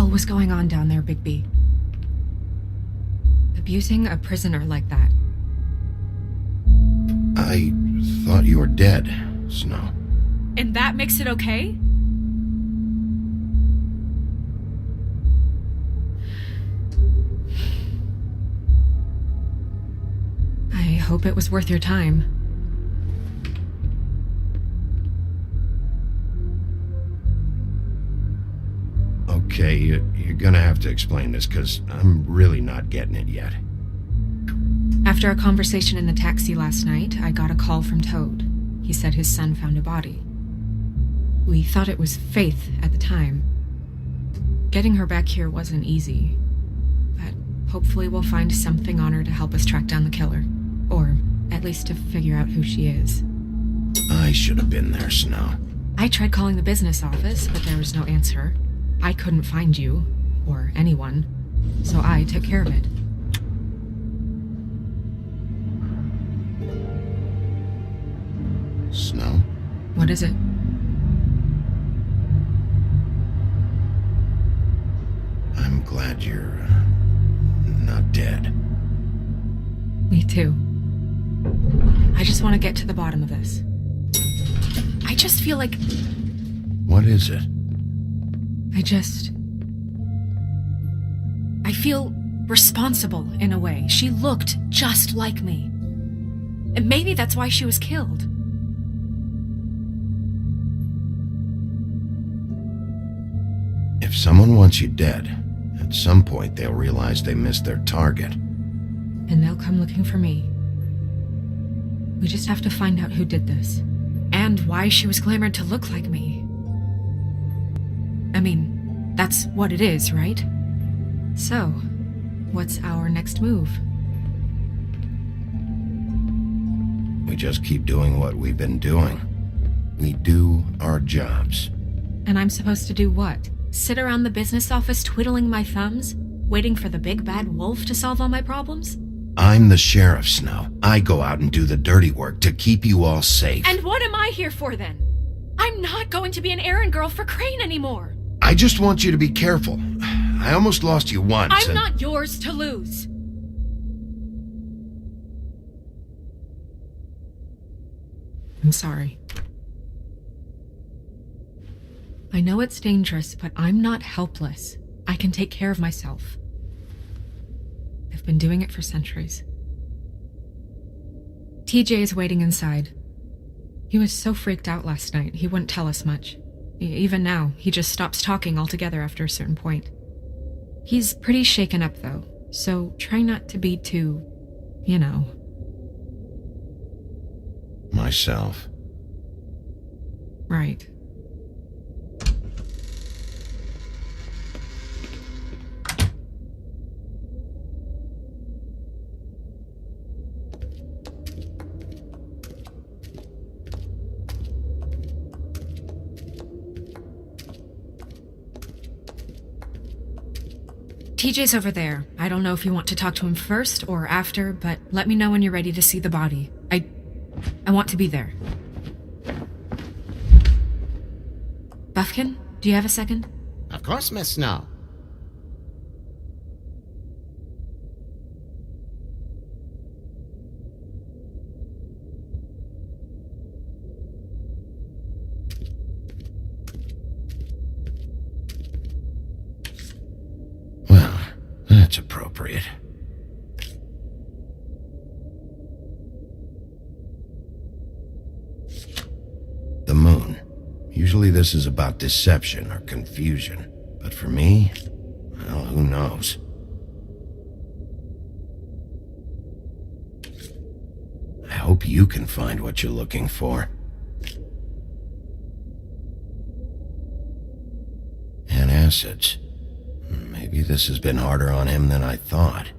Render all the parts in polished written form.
hell was going on down there, Bigby? Abusing a prisoner like that. I thought you were dead, Snow. And that makes it okay? I hope it was worth your time. Okay, you're gonna have to explain this, because I'm really not getting it yet. After a conversation in the taxi last night, I got a call from Toad. He said his son found a body. We thought it was Faith at the time. Getting her back here wasn't easy, but hopefully we'll find something on her to help us track down the killer. Or at least to figure out who she is. I should have been there, Snow. I tried calling the business office, but there was no answer. I couldn't find you, or anyone, so I took care of it. Snow? What is it? I'm glad you're not dead. Me too. I just want to get to the bottom of this. I just feel like... What is it? I feel responsible in a way. She looked just like me. And maybe that's why she was killed. If someone wants you dead, at some point they'll realize they missed their target. And they'll come looking for me. We just have to find out who did this. And why she was glamored to look like me. I mean, that's what it is, right? So, what's our next move? We just keep doing what we've been doing. We do our jobs. And I'm supposed to do what? Sit around the business office twiddling my thumbs? Waiting for the big bad wolf to solve all my problems? I'm the sheriff, Snow. I go out and do the dirty work to keep you all safe. And what am I here for then? I'm not going to be an errand girl for Crane anymore. I just want you to be careful. I almost lost you once. I'm not yours to lose. I'm sorry. I know it's dangerous, but I'm not helpless. I can take care of myself. I've been doing it for centuries. TJ is waiting inside. He was so freaked out last night, he wouldn't tell us much. Even now, he just stops talking altogether after a certain point. He's pretty shaken up, though, so try not to be too, Myself. Right. TJ's over there. I don't know if you want to talk to him first or after, but let me know when you're ready to see the body. I want to be there. Buffkin, do you have a second? Of course, Miss Snow. Well, that's appropriate. The moon. Usually this is about deception or confusion, but for me, well, who knows? I hope you can find what you're looking for. Antacids. Maybe this has been harder on him than I thought.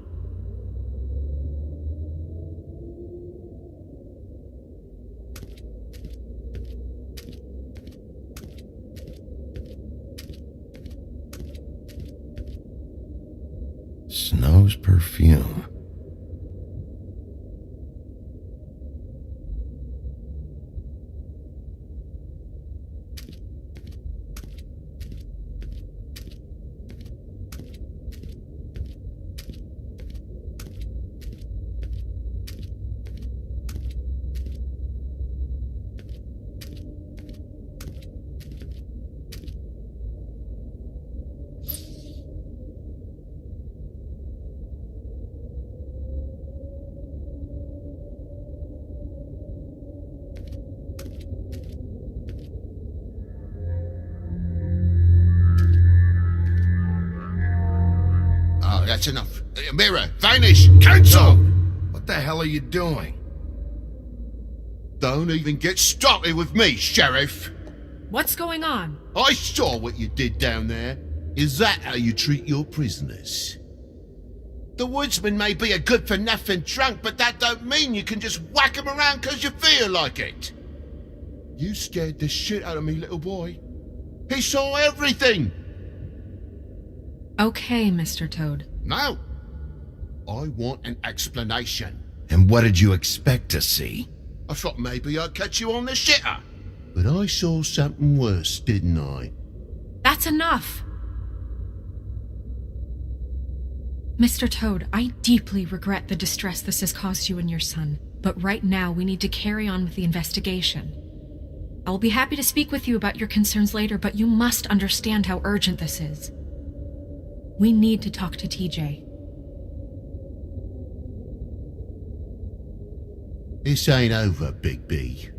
Snow's perfume. That's enough. Mirror, vanish, cancel! What the hell are you doing? Don't even get started with me, Sheriff. What's going on? I saw what you did down there. Is that how you treat your prisoners? The woodsman may be a good-for-nothing drunk, but that don't mean you can just whack him around because you feel like it. You scared the shit out of me, little boy. He saw everything. Okay, Mr. Toad. Now, I want an explanation. And what did you expect to see? I thought maybe I'd catch you on the shitter. But I saw something worse, didn't I? That's enough! Mr. Toad, I deeply regret the distress this has caused you and your son, but right now we need to carry on with the investigation. I will be happy to speak with you about your concerns later, but you must understand how urgent this is. We need to talk to TJ. This ain't over, Bigby.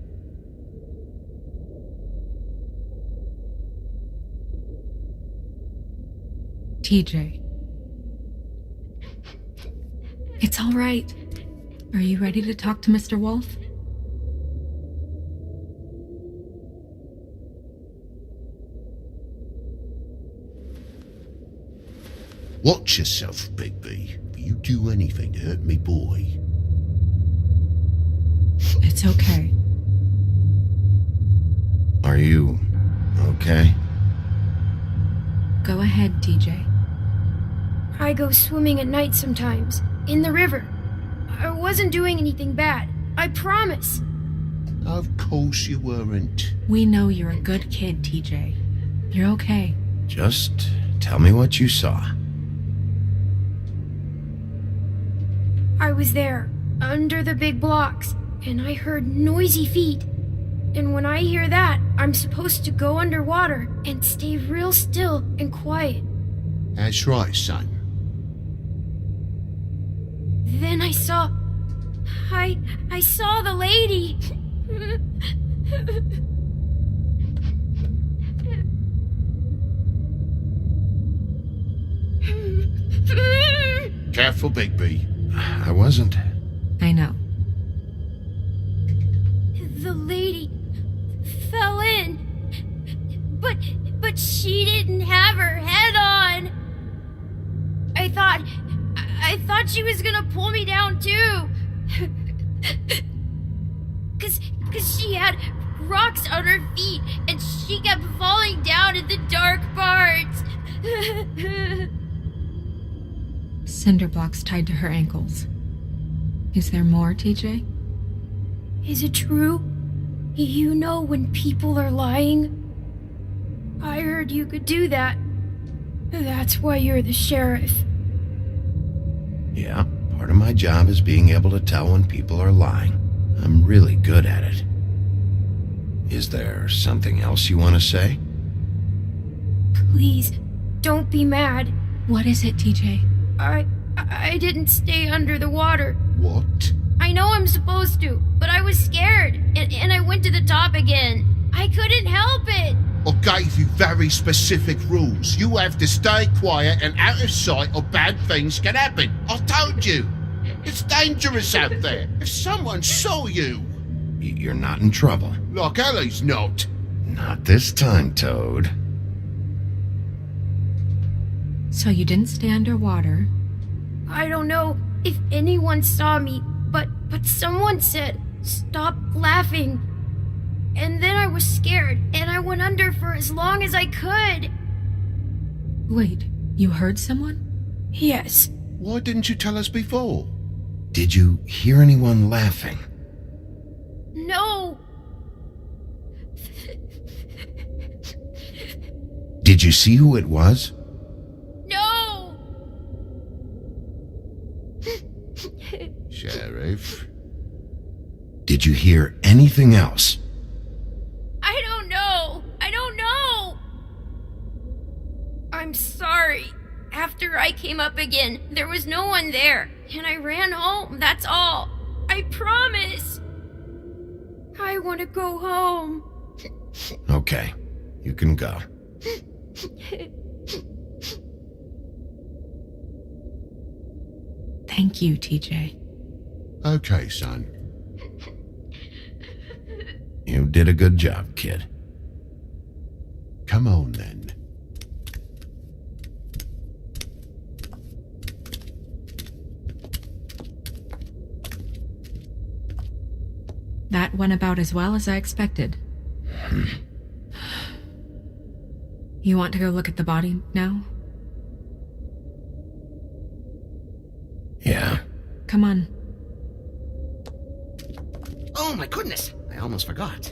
TJ. It's all right. Are you ready to talk to Mr. Wolf? Watch yourself, Bigby. If you do anything to hurt me, boy. It's okay. Are you okay? Go ahead, TJ. I go swimming at night sometimes, in the river. I wasn't doing anything bad, I promise. Of course you weren't. We know you're a good kid, TJ. You're okay. Just tell me what you saw. I was there, under the big blocks, and I heard noisy feet. And when I hear that, I'm supposed to go underwater and stay real still and quiet. That's right, son. Then I saw the lady. Careful, Bigby. I wasn't. I know. The lady fell in. But she didn't have her head on. I thought she was gonna pull me down too. Cause she had rocks on her feet and she kept falling down in the dark parts. Cinder blocks tied to her ankles. Is there more, TJ? Is it true? You know when people are lying? I heard you could do that. That's why you're the sheriff. Yeah, part of my job is being able to tell when people are lying. I'm really good at it. Is there something else you want to say? Please, don't be mad. What is it, TJ? I didn't stay under the water. What? I know I'm supposed to, but I was scared, and I went to the top again. I couldn't help it. I gave you very specific rules. You have to stay quiet and out of sight or bad things can happen. I told you. It's dangerous out there. If someone saw you... You're not in trouble. Like Ellie's not. Not this time, Toad. So you didn't stay underwater. I don't know if anyone saw me, but someone said, "Stop laughing." And then I was scared, and I went under for as long as I could. Wait, you heard someone? Yes. Why didn't you tell us before? Did you hear anyone laughing? No. Did you see who it was? No. Sheriff? Did you hear anything else? I don't know. I'm sorry. After I came up again, there was no one there, and I ran home, that's all. I promise. I want to go home. Okay, you can go. Thank you, TJ. Okay, son. You did a good job, kid. Come on, then. That went about as well as I expected. You want to go look at the body now? Yeah. Come on. Oh my goodness, I almost forgot.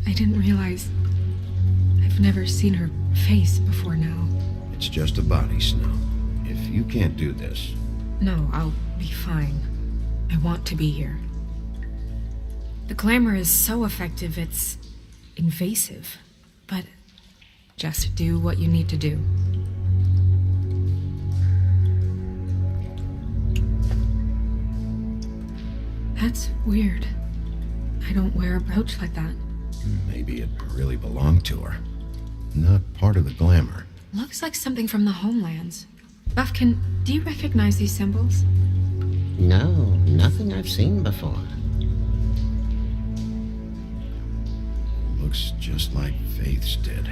I didn't realize I've never seen her face before now. It's just a body, Snow. If you can't do this... No, I'll be fine. I want to be here. The glamour is so effective, it's invasive. But just do what you need to do. That's weird. I don't wear a brooch like that. Maybe it really belonged to her. Not part of the glamour. Looks like something from the homelands. Buffkin, do you recognize these symbols? No, nothing I've seen before. Looks just like Faith's did.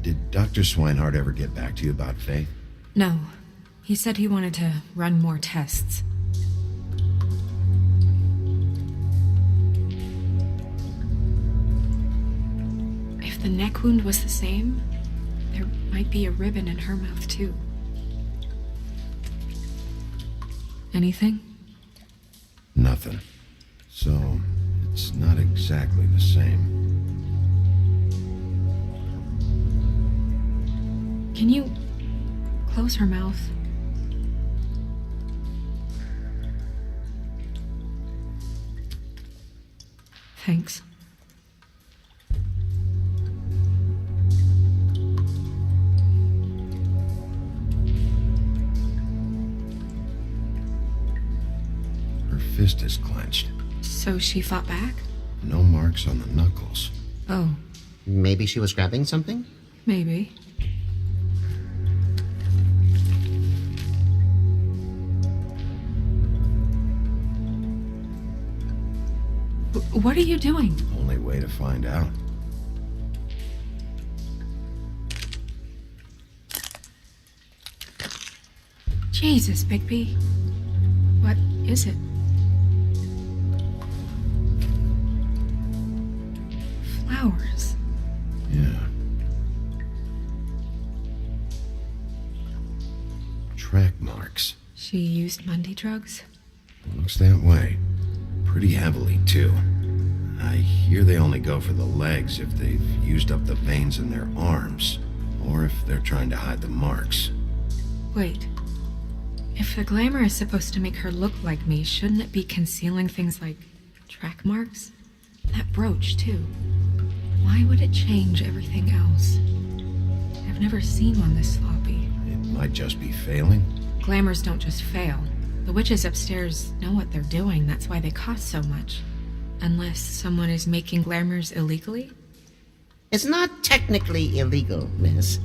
Did Dr. Swinehart ever get back to you about Faith? No. He said he wanted to run more tests. If the neck wound was the same, there might be a ribbon in her mouth too. Anything? Nothing. So, it's not exactly the same. Can you close her mouth? Thanks. Her fist is clenched. So she fought back? No marks on the knuckles. Oh, Maybe she was grabbing something? maybe. What are you doing? Only way to find out. Jesus, Bigby. What is it? Flowers. Yeah. Track marks. She used Mundy drugs? Looks that way. Pretty heavily, too. I hear they only go for the legs if they've used up the veins in their arms, or if they're trying to hide the marks. Wait. If the glamour is supposed to make her look like me, shouldn't it be concealing things like track marks? That brooch, too. Why would it change everything else? I've never seen one this sloppy. It might just be failing. Glamours don't just fail. The witches upstairs know what they're doing, that's why they cost so much. Unless someone is making glamours illegally? It's not technically illegal, miss.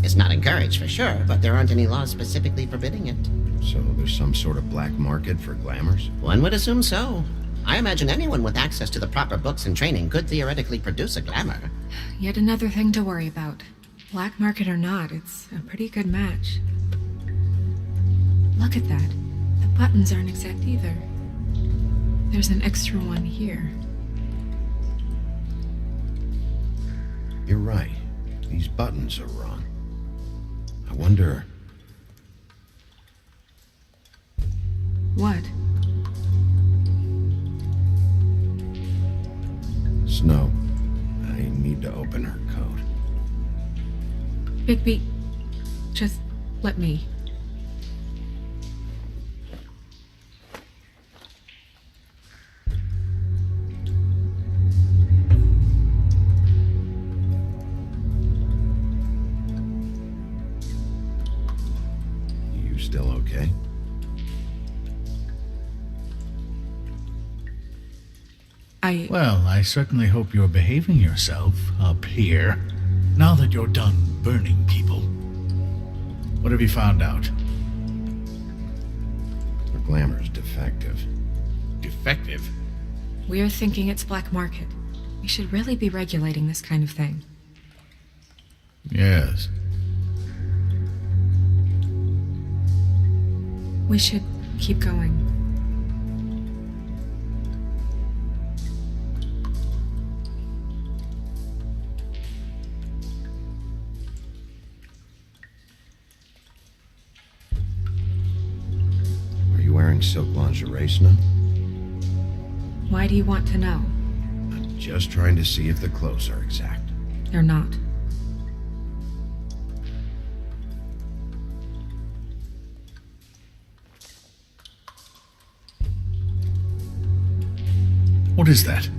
It's not encouraged for sure, but there aren't any laws specifically forbidding it. So there's some sort of black market for glamours? One would assume so. I imagine anyone with access to the proper books and training could theoretically produce a glamour. Yet another thing to worry about. Black market or not, it's a pretty good match. Look at that. The buttons aren't exact either. There's an extra one here. You're right. These buttons are wrong. I wonder... What? Snow, I need to open her code. Bigby, just let me. You still okay? Well, I certainly hope you're behaving yourself up here, now that you're done burning people. What have you found out? The glamour's defective. Defective? We're thinking it's black market. We should really be regulating this kind of thing. Yes. We should keep going. Wearing silk lingerie, Snow? Why do you want to know? I'm just trying to see if the clothes are exact. They're not. What is that?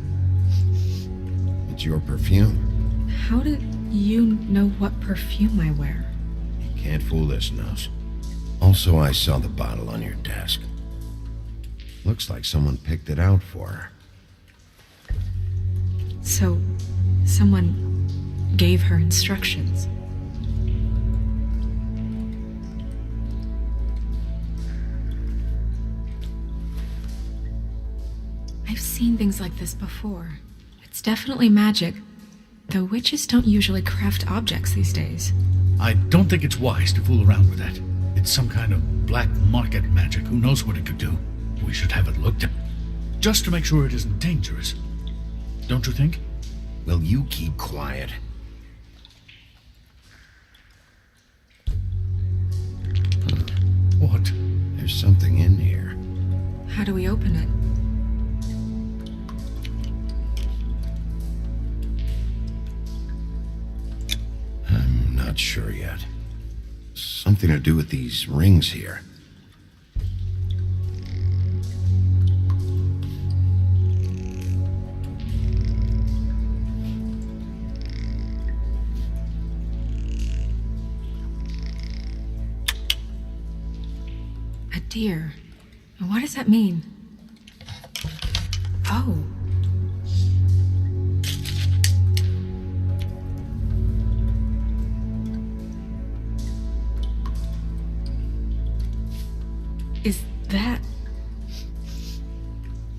It's your perfume. How do you know what perfume I wear? You can't fool this nose. Also, I saw the bottle on your desk. Looks like someone picked it out for her. So, someone gave her instructions. I've seen things like this before. It's definitely magic, though witches don't usually craft objects these days. I don't think it's wise to fool around with that. It's some kind of black market magic. Who knows what it could do? We should have it looked at, just to make sure it isn't dangerous. Don't you think? Will you keep quiet? What? There's something in here. How do we open it? I'm not sure yet. Something to do with these rings here. A deer. What does that mean? Oh. Is that...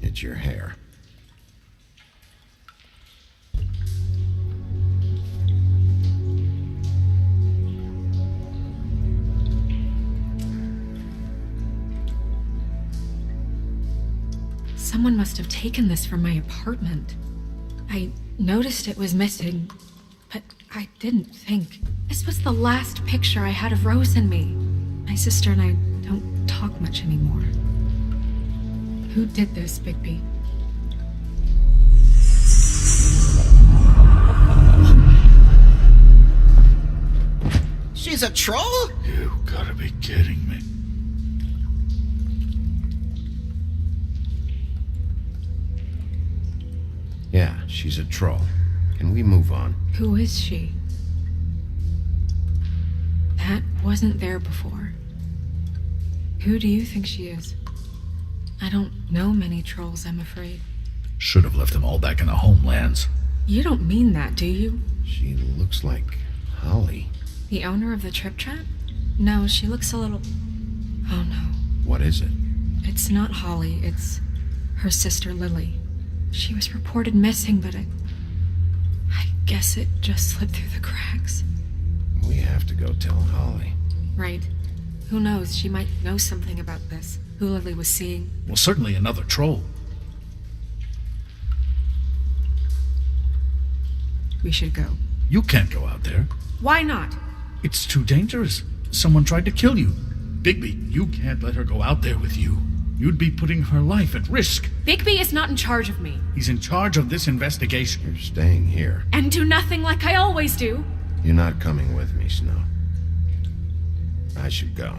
It's your hair. Someone must have taken this from my apartment. I noticed it was missing, but I didn't think. This was the last picture I had of Rose and me. My sister and I don't talk much anymore. Who did this, Bigby? She's a troll? You gotta be kidding me. Yeah, she's a troll. Can we move on? Who is she? That wasn't there before. Who do you think she is? I don't know many trolls, I'm afraid. Should have left them all back in the homelands. You don't mean that, do you? She looks like Holly. The owner of the Trip Trap? No, she looks a little... Oh no. What is it? It's not Holly, it's her sister Lily. She was reported missing, but I guess it just slipped through the cracks. We have to go tell Holly. Right. Who knows? She might know something about this. Who Lily was seeing. Well, certainly another troll. We should go. You can't go out there. Why not? It's too dangerous. Someone tried to kill you. Bigby, you can't let her go out there with you. You'd be putting her life at risk. Bigby is not in charge of me. He's in charge of this investigation. You're staying here. And do nothing like I always do. You're not coming with me, Snow. I should go.